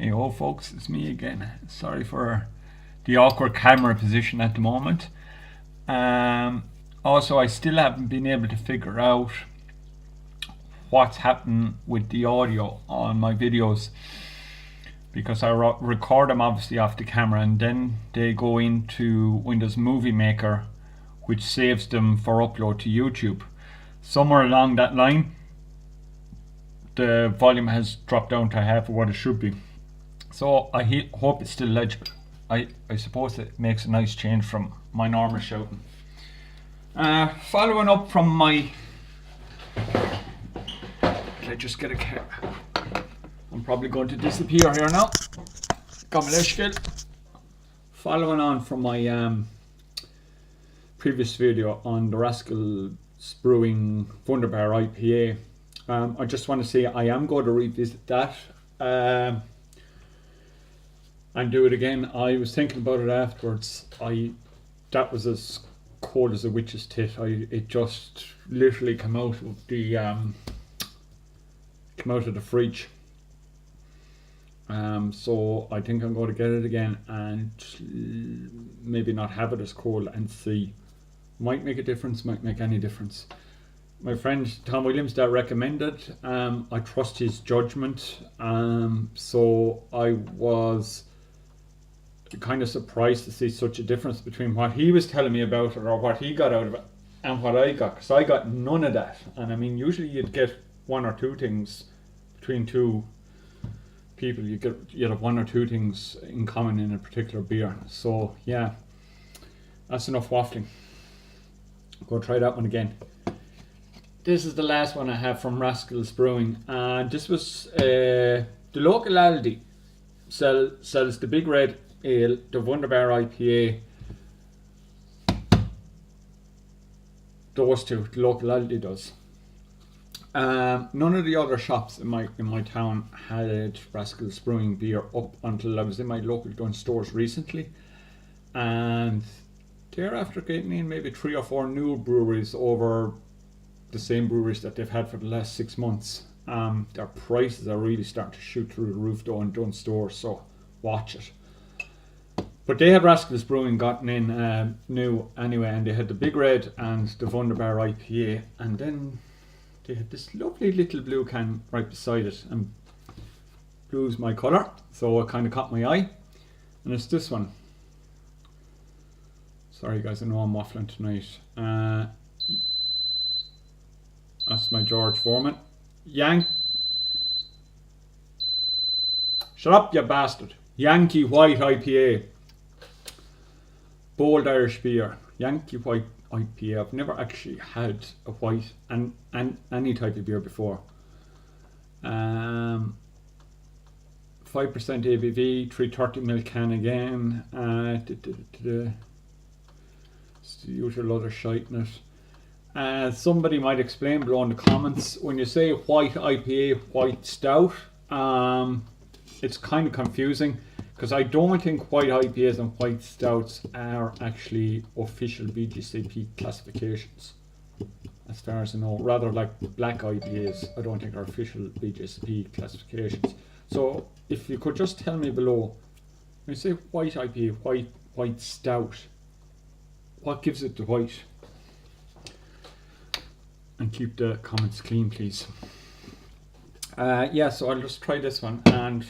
Hey ho folks, it's me again. Sorry for the awkward camera position at the moment. Also, I still haven't been able to figure out what's happening with the audio on my videos, because I record them obviously off the camera and then they go into Windows Movie Maker, which saves them for upload to YouTube. Somewhere along that line the volume has dropped down to half of what it should be. So I hope it's still legible. I suppose it makes a nice change from my normal shouting. Following up from my... Let's just get a car. I'm probably going to disappear here now. Following on from my previous video on the Rascals Brewing Wunderbar IPA, I just want to say I am going to revisit that. And do it again. I was thinking about it afterwards. That was as cold as a witch's tit. It just literally came out of the fridge. So I think I'm going to get it again and maybe not have it as cold and see. Might make a difference. Might make any difference. My friend Tom Williams that recommended. I trust his judgment. So I was kind of surprised to see such a difference between what he was telling me about it, or what he got out of it, and what I got, because I got none of that. And I mean, usually you'd get one or two things between two people. You'd have one or two things in common in a particular beer. So yeah, that's enough waffling. Go try that one again. This is the last one I have from Rascals Brewing, and this was the local Aldi sells the Big Red Ale, the Wunderbar IPA. Those two, the local Aldi does. None of the other shops in my town had Rascals Brewing beer up until I was in my local gun stores recently, and they're after getting in maybe 3 or 4 new breweries over the same breweries that they've had for the last 6 months. Their prices are really starting to shoot through the roof though in Dunn stores, so watch it. But they had Rascals Brewing gotten in new anyway, and they had the Big Red and the Wunderbar IPA, and then they had this lovely little blue can right beside it, and blue's my colour, so it kind of caught my eye, and it's this one. Sorry guys, I know I'm waffling tonight. That's my George Foreman. Shut up, you bastard. Yankee White IPA. Bold Irish beer. Yankee White IPA. I've never actually had a white and any type of beer before. 5% ABV, 330ml can again. It's the usual other shite in it. Somebody might explain below in the comments, when you say white IPA, white stout, it's kind of confusing, because I don't think white IPAs and white stouts are actually official BJCP classifications, as far as I know. Rather, like black IPAs, I don't think are official BJCP classifications. So if you could just tell me below, when you say white IPA, white stout, what gives it the white? And keep the comments clean, please. Yeah, so I'll just try this one, and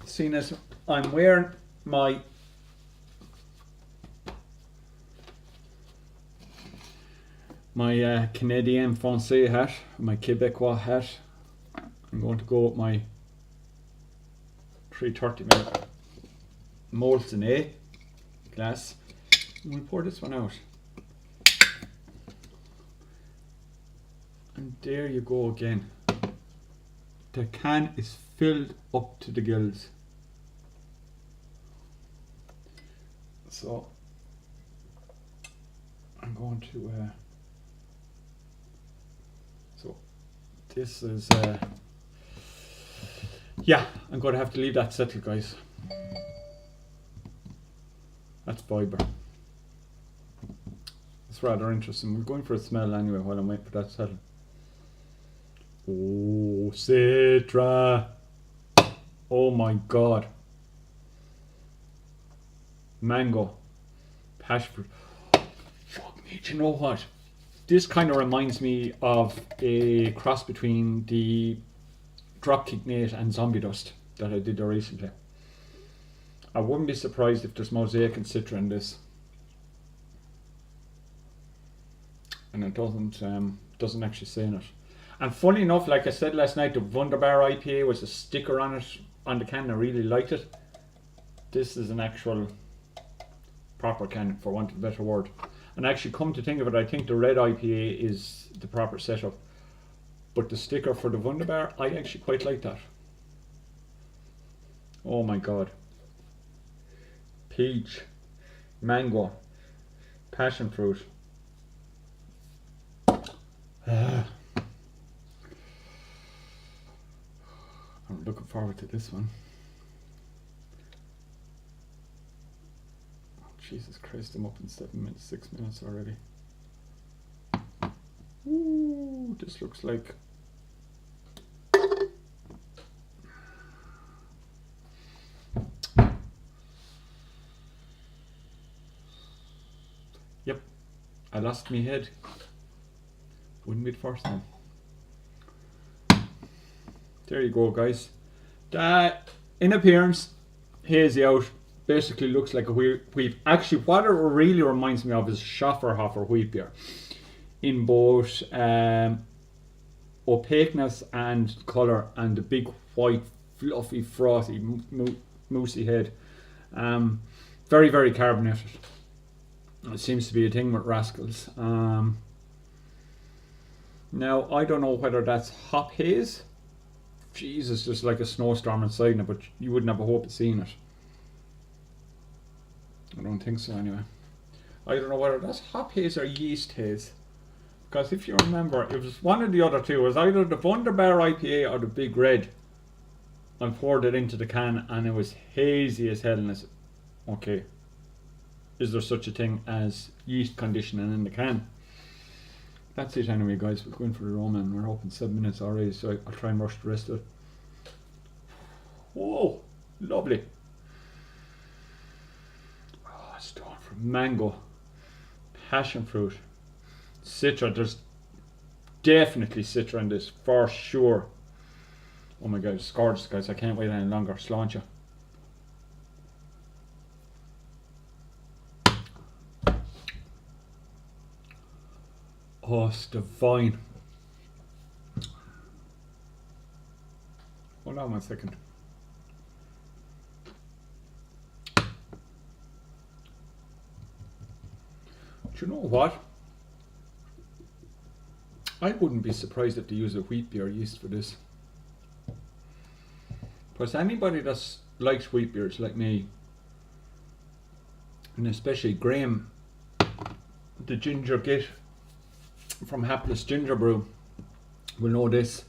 seeing as I'm wearing my Canadian Français hat, my Quebecois hat, I'm going to go with my 330ml Molson A glass. We'll pour this one out. And there you go again. The can is filled up to the gills. So I'm going to so this is yeah, I'm going to have to leave that settle, guys. That's fibre. It's rather interesting. We're going for a smell anyway while I'm waiting for that to settle. Oh, Citra. Oh my god. Mango. Passion fruit. Fuck me, do you know what? This kind of reminds me of a cross between the Dropkick Nate and Zombie Dust that I did there recently. I wouldn't be surprised if there's Mosaic and Citra in this. And it doesn't actually say in it. And funny enough, like I said last night, the Wunderbar IPA was a sticker on it, on the can. I really liked it. This is an actual proper can, for want of a better word. And actually, come to think of it, I think the red IPA is the proper setup. But the sticker for the Wunderbar, I actually quite like that. Oh my god. Peach, mango, passion fruit. I'm looking forward to this one. Oh, Jesus Christ, I'm up in 6 minutes already. Ooh, this looks like... Yep, I lost my head. Wouldn't be the first time. There you go, guys. That, in appearance, hazy out. Basically looks like a wheat. Actually, what it really reminds me of is Schafferhofer wheat beer. In both opaqueness and colour, and the big white, fluffy, frothy, moosey head. Very, very carbonated. It seems to be a thing with Rascals. Now, I don't know whether that's hop haze. Jesus, just like a snowstorm inside it, but you wouldn't have a hope of seeing it. I don't think so anyway. I don't know whether that's hop haze or yeast haze. Because if you remember, it was one of the other two. It was either the Wunderbar IPA or the Big Red. I poured it into the can and it was hazy as hell. And I said, okay, is there such a thing as yeast conditioning in the can? That's it anyway, guys. We're going for the aroma and we're open 7 minutes already, so I'll try and rush the rest of it. Whoa, lovely. Oh, it's going for mango, passion fruit, citra. There's definitely citra in this, for sure. Oh my god, it's gorgeous, guys. I can't wait any longer. Sláinte. Oh, it's divine. Hold on 1 second. Do you know what? I wouldn't be surprised if they use a wheat beer yeast for this. Because anybody that likes wheat beers like me, and especially Graham, the ginger git from Hapless Ginger Brew, will know this.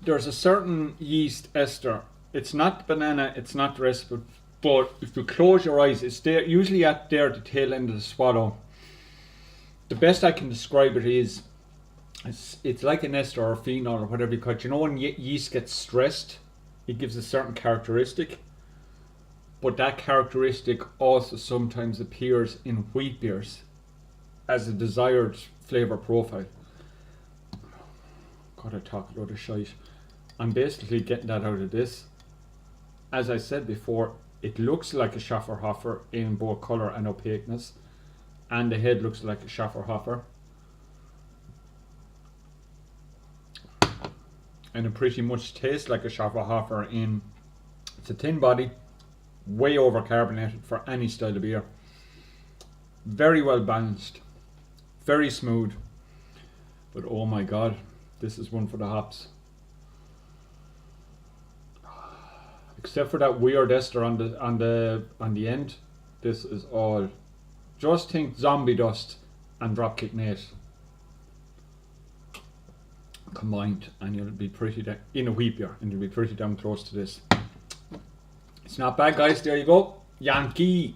There's a certain yeast ester. It's not banana, it's not the recipe, but if you close your eyes, it's there, usually at there at the tail end of the swallow. The best I can describe it is, it's like an ester or a phenol or whatever you call it. You know when yeast gets stressed, it gives a certain characteristic, but that characteristic also sometimes appears in wheat beers as a desired flavour profile. God, I talk a lot of shite. I'm basically getting that out of this. As I said before, it looks like a Schafferhofer in both colour and opaqueness, and the head looks like a Schafferhofer, and it pretty much tastes like a Schafferhofer in it's a thin body, way over carbonated for any style of beer, very well balanced, very smooth, but oh my god, this is one for the hops. Except for that weird ester on the end, this is all. Just think Zombie Dust and Dropkick Nate combined, and you'll be pretty in a wheat beer, and you'll be pretty damn close to this. It's not bad, guys. There you go, Yankee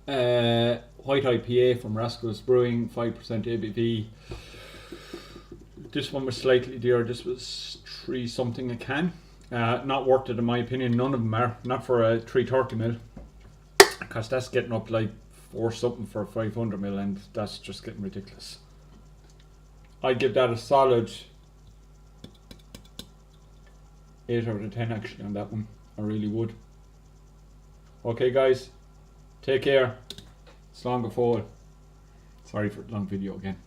white IPA from Rascals Brewing, 5% ABV. This one was slightly dearer. This was 3 something a can. Not worth it in my opinion. None of them are. Not for a 330ml. Because that's getting up like 4 something for a 500ml, and that's just getting ridiculous. I'd give that a solid 8 out of 10 actually on that one. I really would. Okay guys, take care. It's long before. Sorry for the long video again.